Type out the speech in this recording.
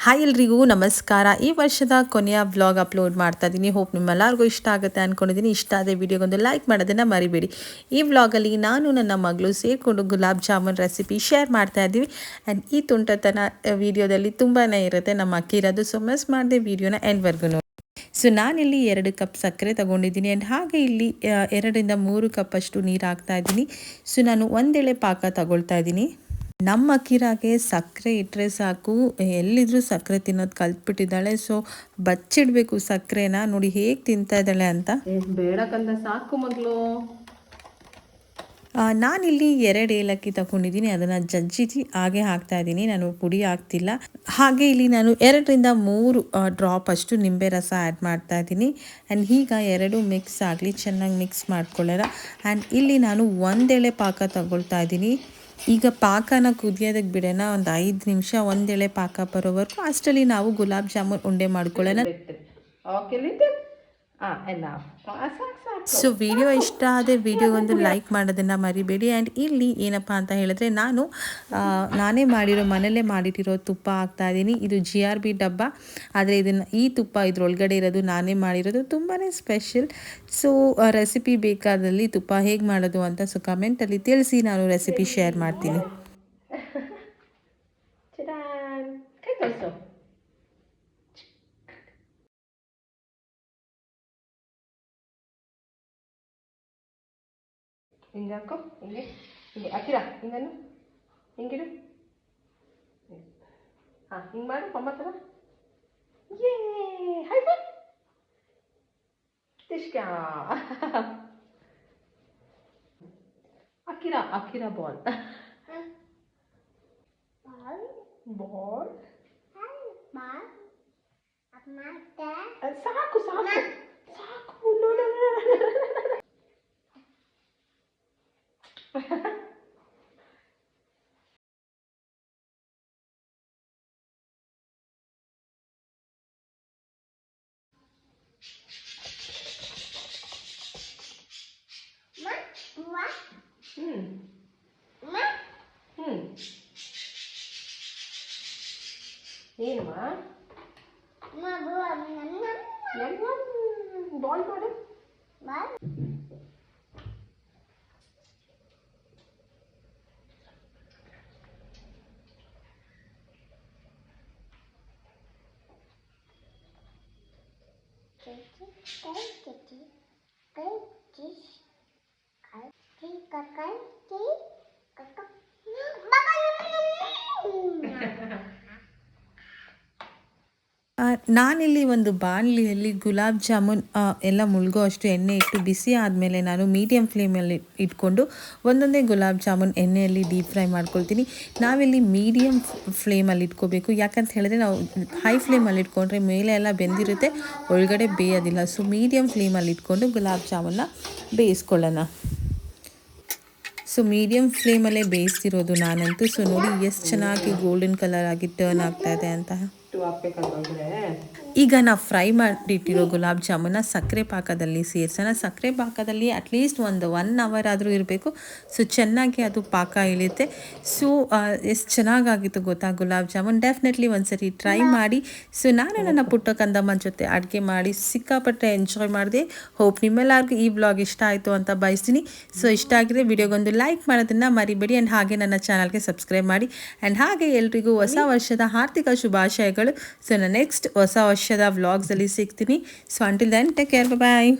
Hi ಎಲ್ರಿಗೂ ನಮಸ್ಕಾರ. ಈ ವರ್ಷದ ಕೊನೆಯ ವ್ಲಾಗ್ ಅಪ್ಲೋಡ್ ಮಾಡ್ತಾ ಇದ್ದೀನಿ. ಹೋಪ್ ನಿಮ್ಮೆಲ್ಲರಿಗೂ ಇಷ್ಟ ಆಗುತ್ತೆ ಅಂದ್ಕೊಂಡಿದ್ದೀನಿ. ಇಷ್ಟ ಆದರೆ ವಿಡಿಯೋಗೊಂದು ಲೈಕ್ ಮಾಡೋದನ್ನು ಮರಿಬೇಡಿ. ಈ ವ್ಲಾಗಲ್ಲಿ ನಾನು ನನ್ನ ಮಗಳು ಸೇರಿಕೊಂಡು ಗುಲಾಬ್ ಜಾಮೂನ್ ರೆಸಿಪಿ ಶೇರ್ ಮಾಡ್ತಾ ಇದ್ದೀವಿ. ಆ್ಯಂಡ್ ಈ ತುಂಟತನ ವಿಡಿಯೋದಲ್ಲಿ ತುಂಬಾ ಇರುತ್ತೆ. ನಮ್ಮ ಅಕ್ಕಿ ಇರೋದು, ಸೊ ಮಿಸ್ ಮಾಡಿದೆ ವಿಡಿಯೋನ ಎಂಡ್ವರೆಗೂ ನೋಡಿ. ಸೊ ನಾನಿಲ್ಲಿ 2 ಕಪ್ ಸಕ್ಕರೆ ತೊಗೊಂಡಿದ್ದೀನಿ. ಆ್ಯಂಡ್ ಹಾಗೆ ಇಲ್ಲಿ 2 ರಿಂದ 3 ಕಪ್ ಅಷ್ಟು ನೀರು ಹಾಕ್ತಾ ಇದ್ದೀನಿ. ಸೊ ನಾನು ಒಂದೆಳೆ ಪಾಕ ತಗೊಳ್ತಾ ಇದ್ದೀನಿ. ನಮ್ಮ ಅಕ್ಕಿರಾಗೆ ಸಕ್ಕರೆ ಇಟ್ಟರೆ ಸಾಕು, ಎಲ್ಲಿದ್ರೂ ಸಕ್ಕರೆ ತಿನ್ನೋದು ಕಲ್ತ್ಬಿಟ್ಟಿದ್ದಾಳೆ. ಸೊ ಬಚ್ಚಿಡಬೇಕು ಸಕ್ಕರೆನ. ನೋಡಿ ಹೇಗೆ ತಿಂತಾ ಇದ್ದಾಳೆ ಅಂತ. ಬೇಡಕ್ಕಂದ ಸಾಕು ಮಗಳು. ನಾನಿಲ್ಲಿ 2 ಏಲಕ್ಕಿ ತಗೊಂಡಿದ್ದೀನಿ. ಅದನ್ನು ಜಜ್ಜಿಸಿ ಹಾಗೆ ಹಾಕ್ತಾ ಇದ್ದೀನಿ, ನಾನು ಪುಡಿ ಹಾಕ್ತಿಲ್ಲ. ಹಾಗೆ ಇಲ್ಲಿ ನಾನು 2 ರಿಂದ 3 ಡ್ರಾಪ್ ಅಷ್ಟು ನಿಂಬೆ ರಸ ಆ್ಯಡ್ ಮಾಡ್ತಾ ಇದ್ದೀನಿ. ಆ್ಯಂಡ್ ಈಗ 2 ಮಿಕ್ಸ್ ಆಗಲಿ, ಚೆನ್ನಾಗಿ ಮಿಕ್ಸ್ ಮಾಡ್ಕೊಳ್ಳೋಣ. ಆ್ಯಂಡ್ ಇಲ್ಲಿ ನಾನು ಒಂದೆಳೆ ಪಾಕ ತಗೊಳ್ತಾ ಇದ್ದೀನಿ. ಈಗ ಪಾಕನ ಕುದಿಯೋದಕ್ಕೆ ಬಿಡೋಣ, ಒಂದು 5 ನಿಮಿಷ ಒಂದೆಳೆ ಪಾಕ ಬರೋವರೆಗೂ. ಅಷ್ಟರಲ್ಲಿ ನಾವು ಗುಲಾಬ್ ಜಾಮೂನ್ ಉಂಡೆ ಮಾಡ್ಕೊಳ್ಳೋಣ. ಸೊ ವಿಡಿಯೋ ಇಷ್ಟ ಆದರೆ ವಿಡಿಯೋಗೊಂದು ಲೈಕ್ ಮಾಡೋದನ್ನು ಮರಿಬೇಡಿ. ಆ್ಯಂಡ್ ಇಲ್ಲಿ ಏನಪ್ಪ ಅಂತ ಹೇಳಿದ್ರೆ, ನಾನೇ ಮನೆಯಲ್ಲೇ ಮಾಡಿಟ್ಟಿರೋ ತುಪ್ಪ ಹಾಕ್ತಾ ಇದ್ದೀನಿ. ಇದು GRB ಡಬ್ಬ, ಆದರೆ ಈ ತುಪ್ಪ ಇದ್ರೊಳಗಡೆ ಇರೋದು ನಾನೇ ಮಾಡಿರೋದು, ತುಂಬಾ ಸ್ಪೆಷಲ್. ಸೊ ರೆಸಿಪಿ ಬೇಕಾದಲ್ಲಿ ತುಪ್ಪ ಹೇಗೆ ಮಾಡೋದು ಅಂತ ಸೊ ಕಮೆಂಟಲ್ಲಿ ತಿಳಿಸಿ, ನಾನು ರೆಸಿಪಿ ಶೇರ್ ಮಾಡ್ತೀನಿ. ಹಿಂಗೆ ಹಾಕೋ, ಹಿಂಗೆ ಹಿಂಗೆ ಹಾಕಿರ, ಹಿಂಗನ್ನು ಹಿಂಗಿಡು. ಹಾಂ ಹಿಂಗೆ ಮಾಡು ಅಮ್ಮ ಥರ. ಏ ಹೈಫೈ ತಿಷ್ಕ್ಯಾ. ಅಕ್ಕಿರ ಬಾಲ್ ಬಾಲ್ ಸಾಕು ಸಾಕು ಸಾಕು. ಏನಮ್ಮ ಬಾಲ್ ಮಾಡು. ನಾನಿಲ್ಲಿ ಒಂದು ಬಾಣಲಿಯಲ್ಲಿ ಗುಲಾಬ್ ಜಾಮೂನ್ ಎಲ್ಲ ಮುಳುಗೋ ಅಷ್ಟು ಎಣ್ಣೆ ಇಟ್ಟು ಬಿಸಿ ಆದಮೇಲೆ ನಾನು ಮೀಡಿಯಮ್ ಫ್ಲೇಮಲ್ಲಿ ಇಟ್ಕೊಂಡು ಒಂದೊಂದೇ ಗುಲಾಬ್ ಜಾಮೂನ್ ಎಣ್ಣೆಯಲ್ಲಿ ಡೀಪ್ ಫ್ರೈ ಮಾಡ್ಕೊಳ್ತೀನಿ. ನಾವಿಲ್ಲಿ ಮೀಡಿಯಮ್ ಫ್ಲೇಮಲ್ಲಿ ಇಟ್ಕೋಬೇಕು, ಯಾಕಂತ ಹೇಳಿದ್ರೆ ನಾವು ಹೈ ಫ್ಲೇಮಲ್ಲಿ ಇಟ್ಕೊಂಡ್ರೆ ಮೇಲೆ ಎಲ್ಲ ಬೆಂದಿರುತ್ತೆ, ಒಳಗಡೆ ಬೇಯೋದಿಲ್ಲ. ಸೊ ಮೀಡಿಯಮ್ ಫ್ಲೇಮಲ್ಲಿ ಇಟ್ಕೊಂಡು ಗುಲಾಬ್ ಜಾಮೂನ್ನ ಬೇಯಿಸ್ಕೊಳ್ಳೋಣ. ಸೊ ಮೀಡಿಯಮ್ ಫ್ಲೇಮಲ್ಲೇ ಬೇಯಿಸ್ತಿರೋದು ನಾನಂತೂ. ಸೊ ನೋಡಿ ಎಷ್ಟು ಚೆನ್ನಾಗಿ ಗೋಲ್ಡನ್ ಕಲರ್ ಆಗಿ ಟರ್ನ್ ಆಗ್ತಾ ಇದೆ ಅಂತ. ಈಗ ನಾವು ಫ್ರೈ ಮಾಡಿಟ್ಟಿರೋ ಗುಲಾಬ್ ಜಾಮೂನ ಸಕ್ಕರೆ ಪಾಕದಲ್ಲಿ ಸೇರಿಸೋಣ. ಸಕ್ಕರೆ ಪಾಕದಲ್ಲಿ ಅಟ್ಲೀಸ್ಟ್ ಒಂದು 1 ಅವರ್ ಆದರೂ ಇರಬೇಕು. ಸೊ ಚೆನ್ನಾಗಿ ಅದು ಪಾಕ ಇಳಿಯುತ್ತೆ. ಸೊ ಎಷ್ಟು ಚೆನ್ನಾಗಾಗಿತ್ತು ಗೊತ್ತಾ ಗುಲಾಬ್ ಜಾಮೂನ್. ಡೆಫಿನೆಟ್ಲಿ ಒಂದ್ಸರಿ ಟ್ರೈ ಮಾಡಿ. ಸೊ ನಾನು ನನ್ನ ಪುಟ್ಟ ಕಂದಮ್ಮನ ಜೊತೆ ಅಡುಗೆ ಮಾಡಿ ಸಿಕ್ಕಾಪಟ್ಟೆ ಎಂಜಾಯ್ ಮಾಡಿದೆ. ಹೋಪ್ ನಿಮ್ಮೆಲ್ಲರಿಗೂ ಈ ವ್ಲಾಗ್ ಇಷ್ಟ ಆಯಿತು ಅಂತ ಬಯಸ್ತೀನಿ. ಸೊ ಇಷ್ಟ ಆಗಿದ್ರೆ ವಿಡಿಯೋಗೊಂದು ಲೈಕ್ ಮಾಡೋದನ್ನು ಮರಿಬೇಡಿ. ಆ್ಯಂಡ್ ಹಾಗೆ ನನ್ನ ಚಾನಲ್ಗೆ ಸಬ್ಸ್ಕ್ರೈಬ್ ಮಾಡಿ. ಆ್ಯಂಡ್ ಹಾಗೆ ಎಲ್ರಿಗೂ ಹೊಸ ವರ್ಷದ ಹಾರ್ದಿಕ ಶುಭಾಶಯಗಳು. ಸೊ ನಾನು ನೆಕ್ಸ್ಟ್ ಹೊಸ ವರ್ಷದ ವ್ಲಾಗ್ಸಲ್ಲಿ ಸಿಗ್ತೀನಿ. So until then take care, ಬಾಯ್.